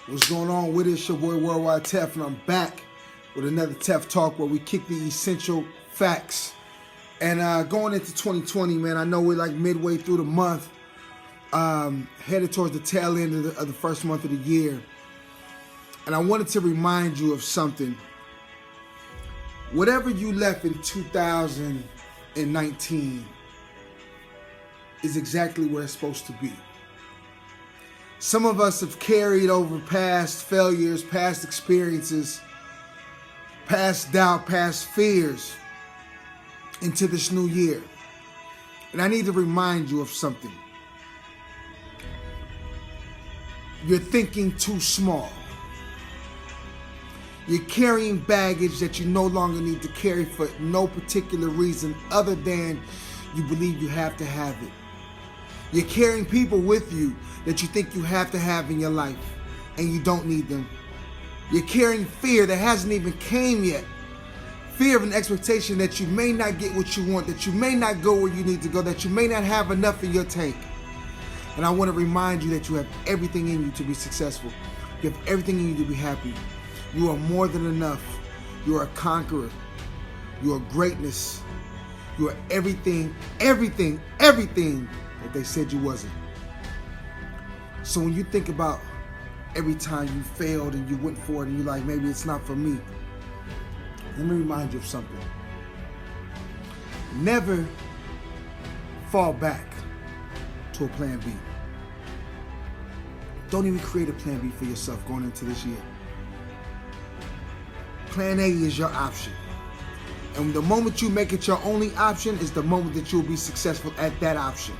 What's going on with it? It's your boy Worldwide TEF, and I'm back with another TEF Talk where we kick the essential facts. And going into 2020, man, I know we're like midway through the month, headed towards the tail end of the first month of the year. And I wanted to remind you of something. Whatever you left in 2019 is exactly where it's supposed to be. Some of us have carried over past failures, past experiences, past doubt, past fears into this new year. And I need to remind you of something. You're thinking too small. You're carrying baggage that you no longer need to carry for no particular reason other than you believe you have to have it. You're carrying people with you that you think you have to have in your life and you don't need them. You're carrying fear that hasn't even came yet. Fear of an expectation that you may not get what you want, that you may not go where you need to go, that you may not have enough in your tank. And I want to remind you that you have everything in you to be successful. You have everything in you to be happy. You are more than enough. You are a conqueror. You are greatness. You are everything that they said you wasn't. So when you think about every time you failed and you went for it and you're like, maybe it's not for me, let me remind you of something. Never fall back to a plan B. Don't even create a plan B for yourself going into this year. Plan A is your option. And the moment you make it your only option is the moment that you'll be successful at that option.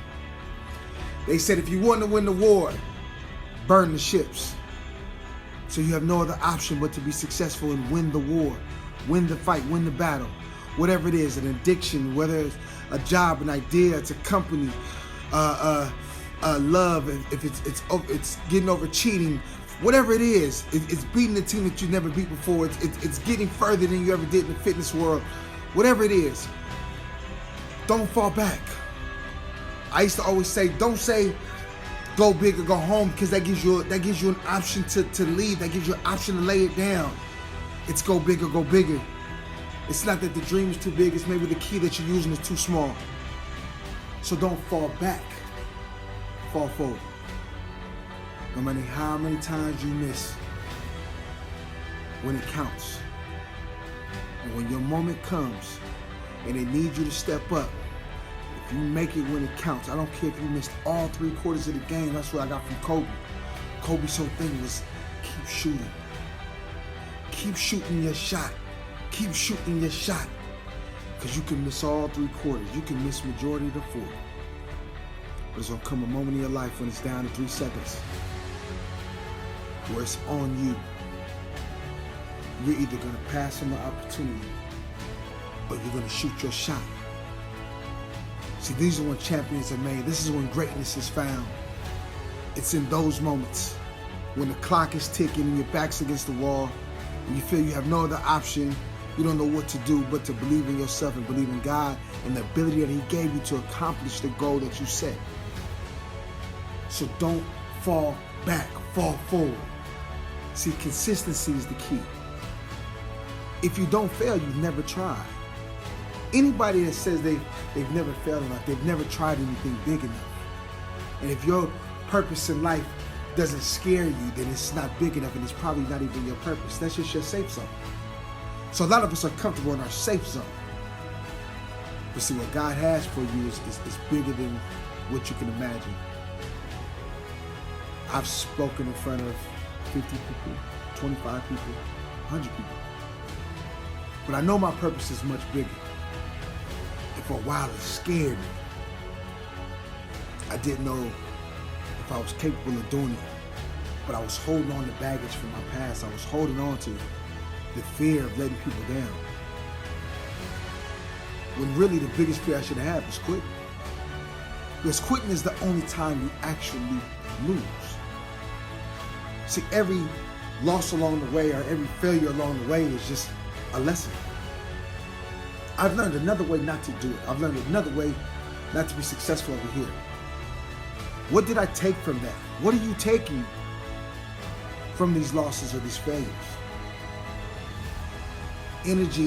They said if you want to win the war, burn the ships. So you have no other option but to be successful and win the war, win the fight, win the battle. Whatever it is, an addiction, whether it's a job, an idea, it's a company, love, if it's getting over cheating, whatever it is, it's beating the team that you never beat before. It's getting further than you ever did in the fitness world. Whatever it is, don't fall back. I used to always say, don't say go big or go home, because that gives you an option to leave. That gives you an option to lay it down. It's go big or go bigger. It's not that the dream is too big. It's maybe the key that you're using is too small. So don't fall back. Fall forward. No matter how many times you miss, when it counts. And when your moment comes and they need you to step up, if you make it when it counts, I don't care if you missed all 3/4 of the game. That's what I got from Kobe. Kobe's whole thing was keep shooting. Keep shooting your shot. Keep shooting your shot. Because you can miss all 3/4. You can miss majority of the 4. But there's going to come a moment in your life when it's down to 3 seconds where it's on you. You're either going to pass on the opportunity or you're going to shoot your shot. See, these are when champions are made. This is when greatness is found. It's in those moments when the clock is ticking and your back's against the wall and you feel you have no other option. You don't know what to do but to believe in yourself and believe in God and the ability that He gave you to accomplish the goal that you set. So don't fall back, fall forward. See, consistency is the key. If you don't fail, you've never tried. Anybody that says they've never failed enough, they've never tried anything big enough. And if your purpose in life doesn't scare you, then it's not big enough and it's probably not even your purpose. That's just your safe zone. So a lot of us are comfortable in our safe zone. But see, what God has for you is bigger than what you can imagine. I've spoken in front of 50 people, 25 people, 100 people. But I know my purpose is much bigger. And for a while it scared me. I didn't know if I was capable of doing it. But I was holding on to baggage from my past. I was holding on to the fear of letting people down. When really the biggest fear I should have had was quitting. Because quitting is the only time you actually lose. See, every loss along the way or every failure along the way is just a lesson. I've learned another way not to do it. I've learned another way not to be successful over here. What did I take from that? What are you taking from these losses or these failures. Energy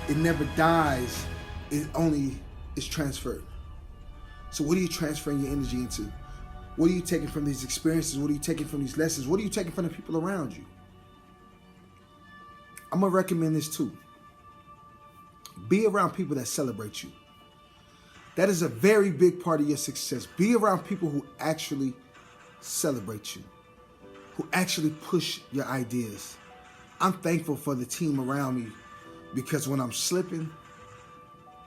it never dies, it only is transferred. So what are you transferring your energy into? What are you taking from these experiences? What are you taking from these lessons? What are you taking from the people around you? I'm going to recommend this too. Be around people that celebrate you. That is a very big part of your success. Be around people who actually celebrate you, who actually push your ideas. I'm thankful for the team around me because when I'm slipping,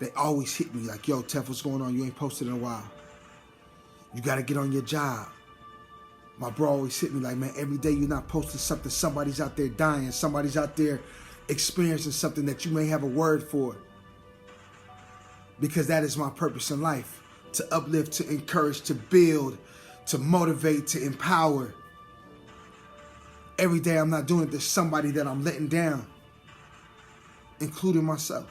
they always hit me like, yo, TEF, what's going on? You ain't posted in a while. You got to get on your job. My bro always hit me like, man, every day you're not posting something, somebody's out there dying. Somebody's out there experiencing something that you may have a word for. Because that is my purpose in life, to uplift, to encourage, to build, to motivate, to empower. Every day I'm not doing it, there's somebody that I'm letting down, including myself.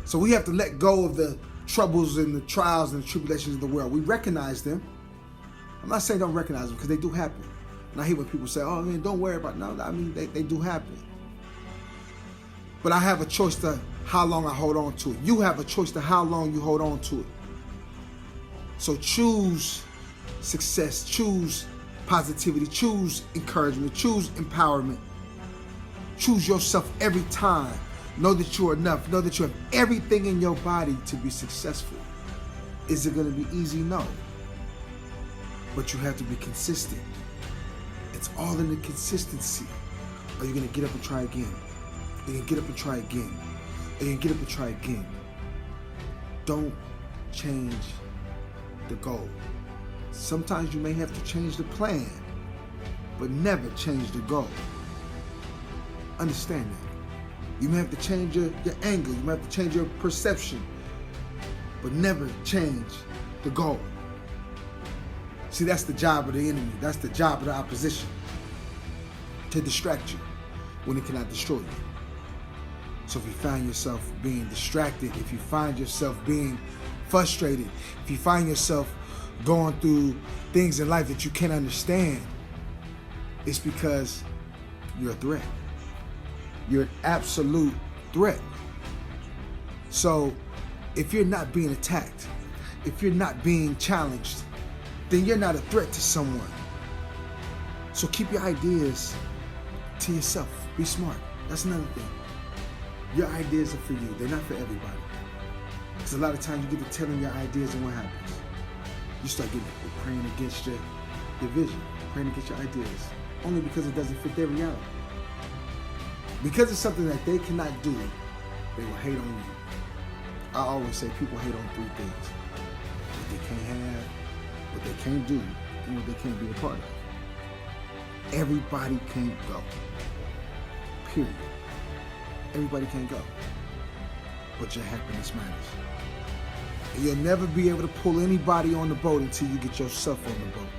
So we have to let go of the troubles and the trials and the tribulations of the world. We recognize them. I'm not saying don't recognize them because they do happen. And I hear when people say, oh man, don't worry about it. No, I mean, they do happen. But I have a choice to how long I hold on to it. You have a choice to how long you hold on to it. So choose success, choose positivity, choose encouragement, choose empowerment. Choose yourself every time. Know that you're enough. Know that you have everything in your body to be successful. Is it going to be easy? No. But you have to be consistent. It's all in the consistency. Are you going to get up and try again? Are you going to get up and try again? Are you going to get up and try again? Don't change the goal. Sometimes you may have to change the plan, but never change the goal. Understand that. You may have to change your angle. You may have to change your perception, but never change the goal. See, that's the job of the enemy. That's the job of the opposition. To distract you when it cannot destroy you. So if you find yourself being distracted, if you find yourself being frustrated, if you find yourself going through things in life that you can't understand, it's because you're a threat. You're an absolute threat. So if you're not being attacked, if you're not being challenged, then you're not a threat to someone. So keep your ideas to yourself. Be smart. That's another thing. Your ideas are for you. They're not for everybody. Because a lot of times you get to telling your ideas and what happens? You start getting praying against your vision, praying against your ideas, only because it doesn't fit their reality. Because it's something that they cannot do, they will hate on you. I always say people hate on three things: what they can't have, what they can't do, and what they can't be a part of. Everybody can't go. Period. Everybody can't go. But your happiness matters. And you'll never be able to pull anybody on the boat until you get yourself on the boat.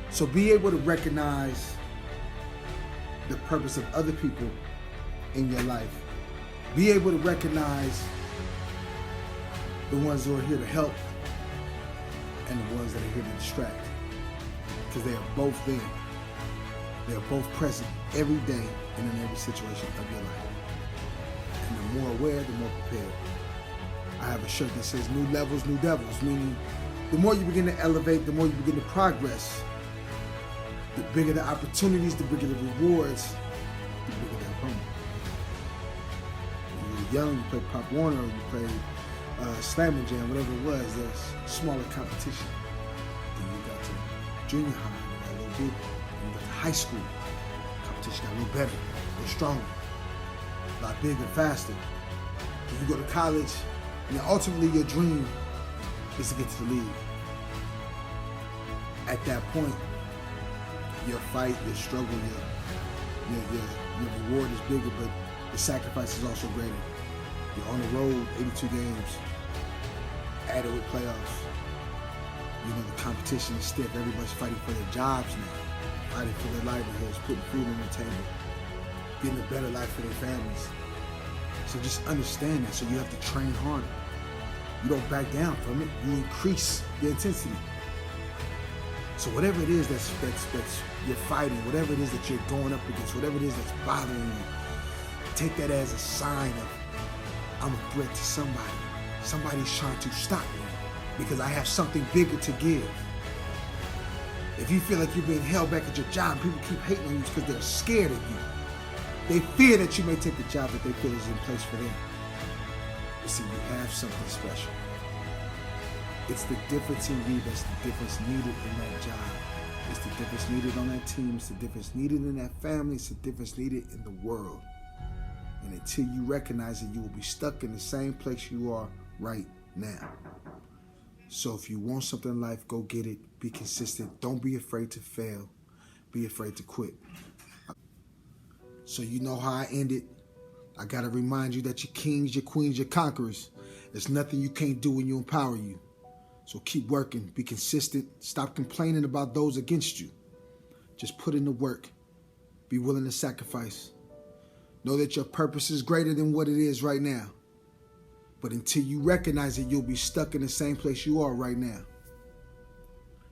So be able to recognize the purpose of other people in your life. Be able to recognize the ones who are here to help and the ones that are here to distract. Because they are both there. They are both present every day and in every situation of your life. And the more aware, the more prepared. I have a shirt that says new levels, new devils, meaning the more you begin to elevate, the more you begin to progress, the bigger the opportunities, the bigger the rewards, the bigger the opponent. When you were young, you played Pop Warner, or you played Slam and Jam, whatever it was, there's smaller competition. Then you got to junior high, you got a little bigger. Then you got to high school, competition got a little better, a little stronger, a lot bigger, faster. Then you go to college, and ultimately your dream is to get to the league. At that point, your fight, your struggle, your reward is bigger, but the sacrifice is also greater. You're on the road, 82 games, added with playoffs. You know, the competition is stiff. Everybody's fighting for their jobs now, fighting for their livelihoods, putting food on the table, getting a better life for their families. So just understand that. So you have to train harder. You don't back down from it. You increase the intensity. So whatever it is that's you're fighting, whatever it is that you're going up against, whatever it is that's bothering you, take that as a sign of, I'm a threat to somebody. Somebody's trying to stop me because I have something bigger to give. If you feel like you're being held back at your job, people keep hating on you because they're scared of you. They fear that you may take the job that they feel is in place for them. You see, you have something special. It's the difference in you that's the difference needed in that job. It's the difference needed on that team. It's the difference needed in that family. It's the difference needed in the world. And until you recognize it, you will be stuck in the same place you are right now. So if you want something in life, go get it. Be consistent. Don't be afraid to fail. Be afraid to quit. So you know how I end it. I got to remind you that you're kings, you're queens, you're conquerors. There's nothing you can't do when you empower you. So keep working. Be consistent. Stop complaining about those against you. Just put in the work. Be willing to sacrifice. Know that your purpose is greater than what it is right now. But until you recognize it, you'll be stuck in the same place you are right now.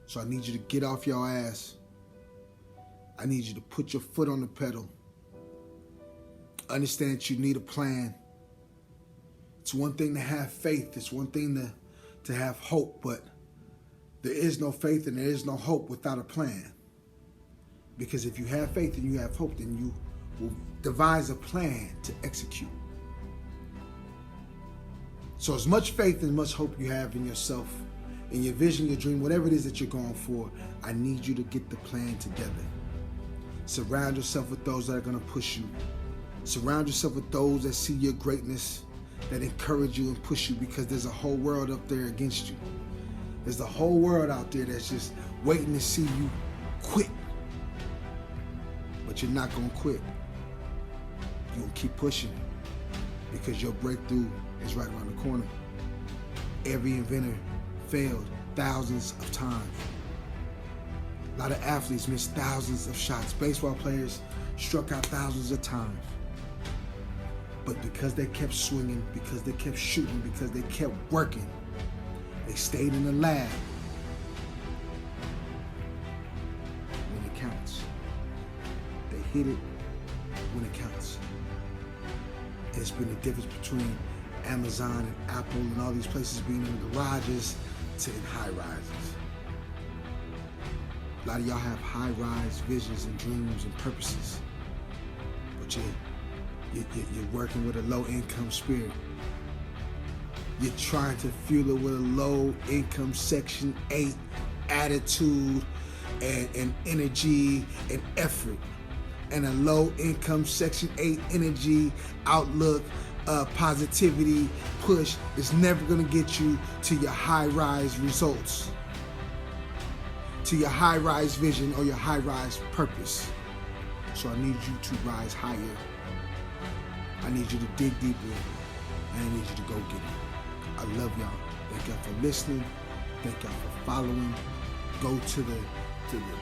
So I need you to get off your ass. I need you to put your foot on the pedal. Understand that you need a plan. It's one thing to have faith. It's one thing to have hope, but there is no faith and there is no hope without a plan. Because if you have faith and you have hope, then you will devise a plan to execute. So as much faith and much hope you have in yourself, in your vision, your dream, whatever it is that you're going for, I need you to get the plan together. Surround yourself with those that are going to push you. Surround yourself with those that see your greatness, that encourage you and push you, because there's a whole world up there against you. There's a whole world out there that's just waiting to see you quit. But you're not going to quit. You're going to keep pushing because your breakthrough is right around the corner. Every inventor failed thousands of times. A lot of athletes missed thousands of shots. Baseball players struck out thousands of times. But because they kept swinging, because they kept shooting, because they kept working, they stayed in the lab. When it counts. They hit it when it counts. And it's been the difference between Amazon and Apple and all these places being in garages to in high rises. A lot of y'all have high-rise visions and dreams and purposes, but you're working with a low-income spirit. You're trying to fuel it with a low-income Section 8 attitude and energy and effort, and a low-income Section 8 energy, outlook, positivity, push is never going to get you to your high-rise results, to your high-rise vision or your high-rise purpose. So I need you to rise higher. I need you to dig deeper, and I need you to go get it. I love y'all. Thank y'all for listening. Thank y'all for following. Go to the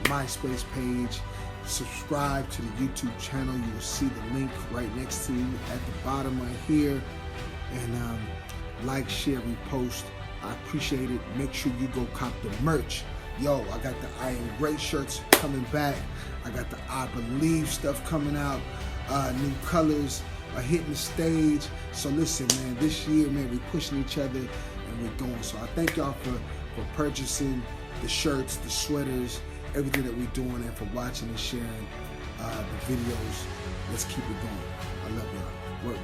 MySpace page. Subscribe to the YouTube channel. You will see the link right next to you at the bottom right here. And like, share, repost. I appreciate it. Make sure you go cop the merch. Yo, I got the I Am Great shirts coming back. I got the I Believe stuff coming out. New colors are hitting the stage. So listen, man, this year, man, we're pushing each other and we're going. So I thank y'all for purchasing the shirts, the sweaters, everything that we're doing, and for watching and sharing the videos. Let's keep it going. I love y'all. Work.